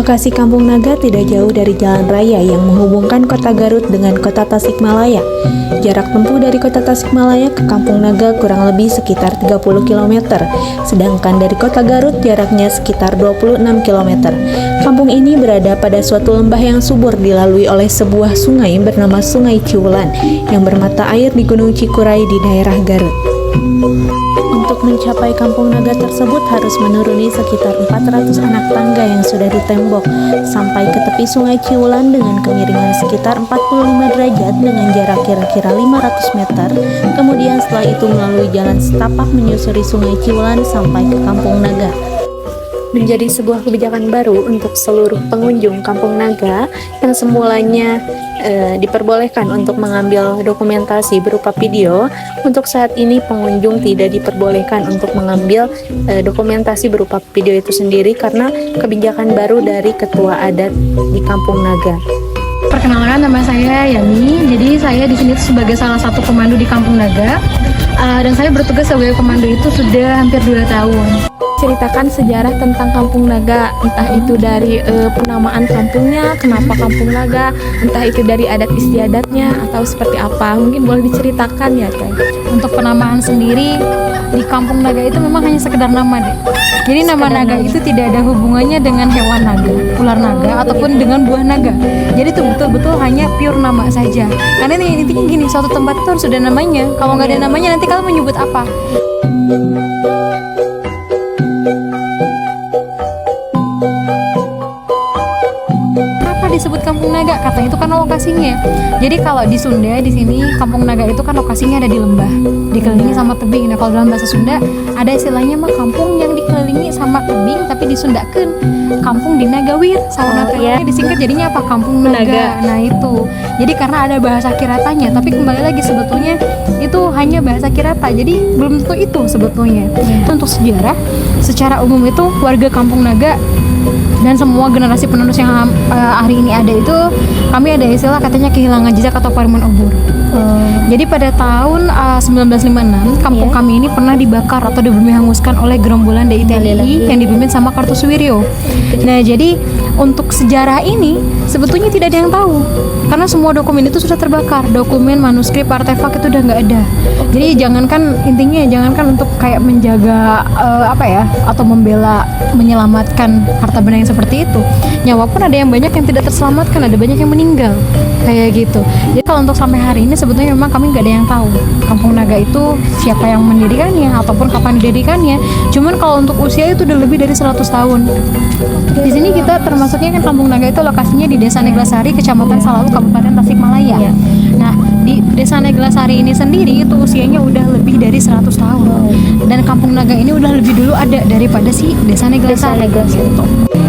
Lokasi Kampung Naga tidak jauh dari jalan raya yang menghubungkan kota Garut dengan kota Tasikmalaya. Jarak tempuh dari kota Tasikmalaya ke Kampung Naga kurang lebih sekitar 30 km, sedangkan dari kota Garut jaraknya sekitar 26 km. Kampung ini berada pada suatu lembah yang subur dilalui oleh sebuah sungai bernama Sungai Ciwulan yang bermata air di Gunung Cikuray di daerah Garut. Untuk mencapai Kampung Naga tersebut harus menuruni sekitar 400 anak tangga yang sudah ditembok sampai ke tepi Sungai Ciwulan dengan kemiringan sekitar 45 derajat dengan jarak kira-kira 500 meter. Kemudian setelah itu melalui jalan setapak menyusuri Sungai Ciwulan sampai ke Kampung Naga. Menjadi sebuah kebijakan baru untuk seluruh pengunjung Kampung Naga yang semulanya diperbolehkan untuk mengambil dokumentasi berupa video. Untuk saat ini pengunjung tidak diperbolehkan untuk mengambil dokumentasi berupa video itu sendiri karena kebijakan baru dari ketua adat di Kampung Naga. Perkenalkan, nama saya Yani. Jadi saya di sini sebagai salah satu pemandu di Kampung Naga, dan saya bertugas sebagai pemandu itu sudah hampir 2 tahun. Ceritakan sejarah tentang Kampung Naga, entah itu dari penamaan kampungnya, kenapa Kampung Naga, entah itu dari adat istiadatnya atau seperti apa. Mungkin boleh diceritakan ya, Teh. Untuk penamaan sendiri di Kampung Naga itu memang hanya sekedar nama deh. Jadi nama naga itu tidak ada hubungannya dengan hewan naga, ular naga ataupun dengan buah naga. Jadi itu betul-betul hanya pure nama saja. Karena intinya gini, suatu tempat itu harus ada namanya. Kalau nggak ada namanya nanti kalian menyebut apa? Disebut Kampung Naga, katanya itu karena lokasinya. Jadi kalau di Sunda di sini Kampung Naga itu kan lokasinya ada di lembah, dikelilingi sama tebing. Nah kalau dalam bahasa Sunda ada istilahnya mah kampung yang dikelilingi sama tebing tapi disundakeun kampung di Nagawir. Sauna disingkat jadinya apa? Kampung Naga. Nah itu. Jadi karena ada bahasa Kiratanya, tapi kembali lagi sebetulnya itu hanya bahasa Kirata. Jadi belum tentu itu sebetulnya. Untuk sejarah secara umum itu warga Kampung Naga dan semua generasi penerus yang hari ini ada itu, kami ada istilah katanya kehilangan jejak atau parimun obor. Jadi pada tahun 1956 kampung kami ini pernah dibakar atau dibumi hanguskan oleh gerombolan DITNI yang dipimpin sama Kartosuwiryo. Nah jadi untuk sejarah ini sebetulnya tidak ada yang tahu karena semua dokumen itu sudah terbakar, dokumen, manuskrip, artefak itu udah nggak ada. Jadi jangankan untuk kayak menjaga atau membela, menyelamatkan harta benda yang seperti itu, nyawa pun ada yang banyak yang tidak terselamatkan, ada banyak yang meninggal kayak gitu. Jadi kalau untuk sampai hari ini sebetulnya memang kami nggak ada yang tahu Kampung Naga itu siapa yang mendirikannya ataupun kapan didirikannya. Cuman kalau untuk usia itu udah lebih dari 100 tahun. Di sini kita termasuknya kan Kampung Naga itu lokasinya di Desa Neglasari, Kecamatan Salawu, Kabupaten Tasikmalaya. Nah, di Desa Neglasari ini sendiri itu usianya udah lebih dari 100 tahun. Dan Kampung Naga ini udah lebih dulu ada daripada si Desa Neglasari. Gitu.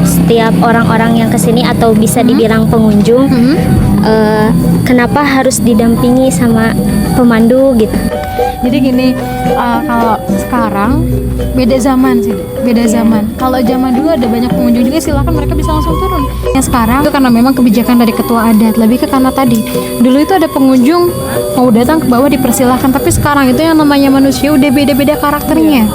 Setiap orang-orang yang kesini atau bisa dibilang pengunjung, kenapa harus didampingi sama pemandu gitu? Jadi gini, kalau sekarang beda zaman sih, beda zaman. Kalau zaman dulu ada banyak pengunjung juga, silakan mereka bisa langsung turun. Yang sekarang itu karena memang kebijakan dari ketua adat, lebih ke karena tadi dulu itu ada pengunjung mau datang ke bawah dipersilahkan, tapi sekarang itu yang namanya manusia udah beda-beda karakternya.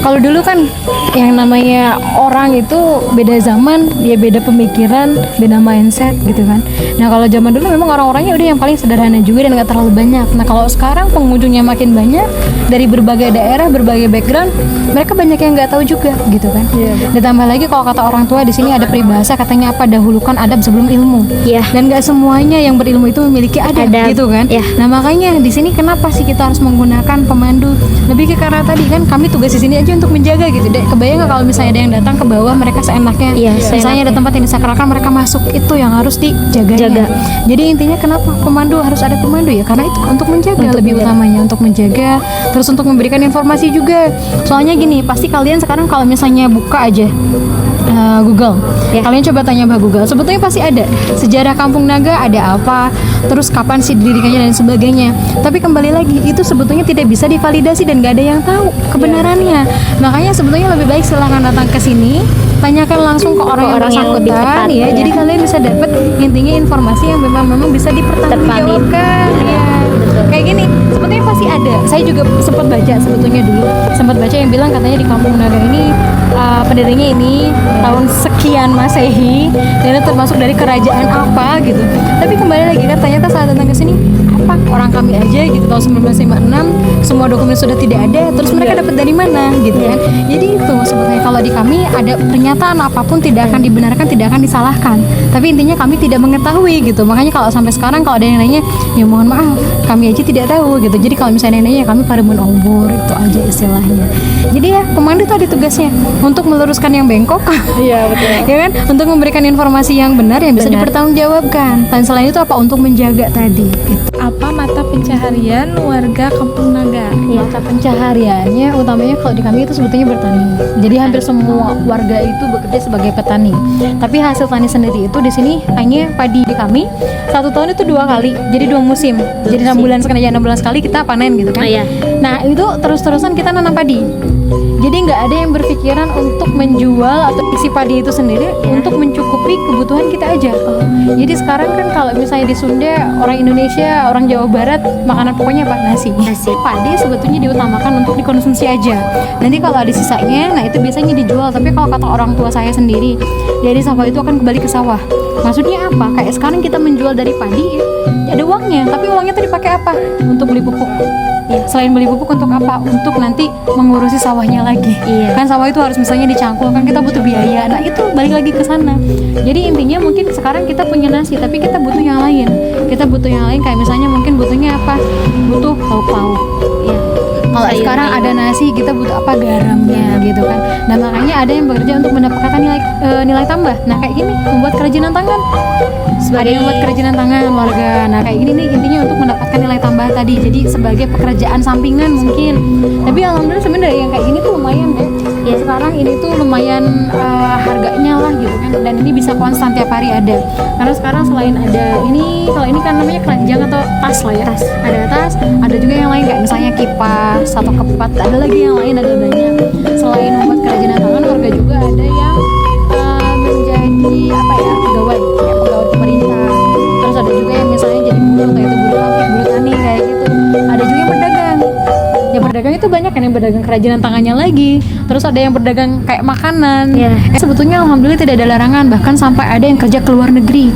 Kalau dulu kan yang namanya orang itu beda zaman, dia beda pemikiran, beda mindset gitu kan. Nah kalau zaman dulu memang orang-orangnya udah yang paling sederhana juga dan nggak terlalu banyak. Nah kalau sekarang pengunjungnya makin banyak dari berbagai daerah, berbagai background, mereka banyak yang nggak tahu juga gitu kan. Ditambah lagi kalau kata orang tua di sini ada peribahasa katanya apa, dahulukan adab sebelum ilmu. Dan nggak semuanya yang berilmu itu memiliki adab. Gitu kan. Nah makanya di sini kenapa sih kita harus menggunakan pemandu? Lebih ke karena tadi kan kami tugas di sini aja untuk menjaga gitu deh. Kebayang nggak kalau misalnya ada yang datang ke bawah mereka seenaknya, misalnya ada tempat yang disakralkan mereka masuk, itu yang harus dijaga. Jadi intinya kenapa pemandu harus ada pemandu ya, karena itu untuk menjaga, lebih utamanya untuk menjaga, terus untuk memberikan informasi juga. Soalnya gini, pasti kalian sekarang kalau misalnya buka aja Google, kalian coba tanya Mbak Google, sebetulnya pasti ada sejarah Kampung Naga, ada apa, terus kapan sih didirikannya dan sebagainya. Tapi kembali lagi itu sebetulnya tidak bisa divalidasi dan nggak ada yang tahu kebenarannya. Makanya sebetulnya lebih baik silahkan datang ke sini, tanyakan langsung ke orang yang bersangkutan ya. Jadi kalian bisa dapat intinya informasi yang memang bisa dipertanggungjawabkan. Kayak gini, sebetulnya pasti ada. Saya juga sempat baca sebetulnya dulu, sempat baca yang bilang katanya di Kampung Naga ini pendirinya ini tahun sekian Masehi dan itu termasuk dari kerajaan apa gitu. Tapi kembali lagi kan ternyata saat datang ke sini apa orang kami aja gitu tahun 1956 semua dokumen sudah tidak ada, terus mereka dapat dari mana gitu kan. Jadi itu sebetulnya kalau di kami ada pernyataan apapun tidak akan dibenarkan, tidak akan disalahkan. Tapi intinya kami tidak mengetahui gitu. Makanya kalau sampai sekarang kalau ada yang nanya ya mohon maaf kami aja tidak tahu gitu. Jadi kalau misalnya nanya kami parimun obor itu aja istilahnya. Jadi ya pemandu itu ada tugasnya untuk meluruskan yang bengkok. Iya betul. Ya kan, untuk memberikan informasi yang benar yang bisa dipertanggungjawabkan. Dan selain itu apa untuk menjaga tadi gitu. Apa mata pencaharian warga Kampung Naga? Mata pencahariannya utamanya kalau di kami itu sebetulnya bertani. Jadi hampir semua warga itu bekerja sebagai petani. Tapi hasil tani sendiri itu di sini hanya padi di kami. 1 tahun itu 2 kali. Jadi 2 musim. Jadi 6 bulan sekali 6 bulan sekali kita panen gitu kan. Oh, iya. Nah, itu terus-terusan kita nanam padi. Jadi nggak ada yang berpikiran untuk menjual atau isi padi itu sendiri untuk mencukupi kebutuhan kita aja. Jadi sekarang kan kalau misalnya di Sunda, orang Indonesia, orang Jawa Barat, makanan pokoknya apa? Nasi. Padi sebetulnya diutamakan untuk dikonsumsi aja. Nanti kalau ada sisanya, nah itu biasanya dijual. Tapi kalau kata orang tua saya sendiri, dari sawah itu akan kembali ke sawah. Maksudnya apa? Kayak sekarang kita menjual dari padi, ya ada uangnya. Tapi uangnya itu dipakai apa? Untuk beli pupuk. Selain beli pupuk untuk apa? Untuk nanti mengurusi sawahnya lagi. Kan sawah itu harus misalnya dicangkul, kan kita butuh biaya. Nah itu balik lagi ke sana. Jadi intinya mungkin sekarang kita punya nasi, tapi kita butuh yang lain. Kita butuh yang lain kayak misalnya mungkin butuhnya apa? Butuh lauk-pauk. Kalau sekarang ada nasi, kita butuh apa? Garamnya gitu kan. Nah makanya ada yang bekerja untuk mendapatkan nilai tambah. Nah kayak gini, membuat kerajinan tangan. Ada yang membuat kerajinan tangan warga. Nah kayak gini nih intinya untuk mendapatkan nilai tambah tadi. Jadi sebagai pekerjaan sampingan mungkin. Tapi alhamdulillah sebenarnya yang kayak gini tuh lumayan deh. Ya sekarang ini tuh lumayan harganya lah gitu kan. Dan ini bisa konstan tiap hari ada. Karena sekarang selain ada ini, kalau ini kan namanya keranjang atau tas lah ya. Ada tas, ada juga yang lain kayak misalnya kipas atau kepat. Ada lagi yang lain, ada banyak. Selain membuat kerajinan tangan, warga juga ada yang menjadi apa ya, pegawai pemerintah. Terus ada juga yang misalnya jadi buruh, kayak itu buruh pabrik, buruh tani kayak gitu. Ada juga yang berdagang. Yang berdagang itu banyak kan yang berdagang kerajinan tangannya lagi. Terus ada yang berdagang kayak makanan. Sebetulnya alhamdulillah tidak ada larangan, bahkan sampai ada yang kerja ke luar negeri.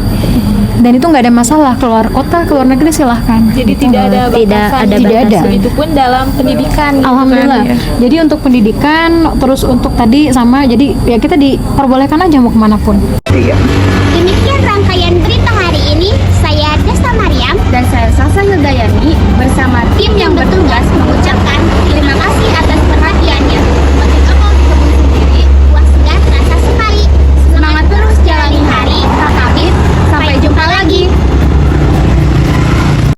Dan itu nggak ada masalah, keluar kota, keluar negeri silahkan. Jadi tidak ada batasan, tidak ada. Begitupun dalam pendidikan. Alhamdulillah. Gitu kan, ya. Jadi untuk pendidikan, terus untuk tadi sama, jadi ya kita diperbolehkan aja mau kemanapun. Demikian rangkaian berita hari ini. Saya Desta Mariam dan saya Sasa Ngegayani bersama tim yang bertugas mengucapkan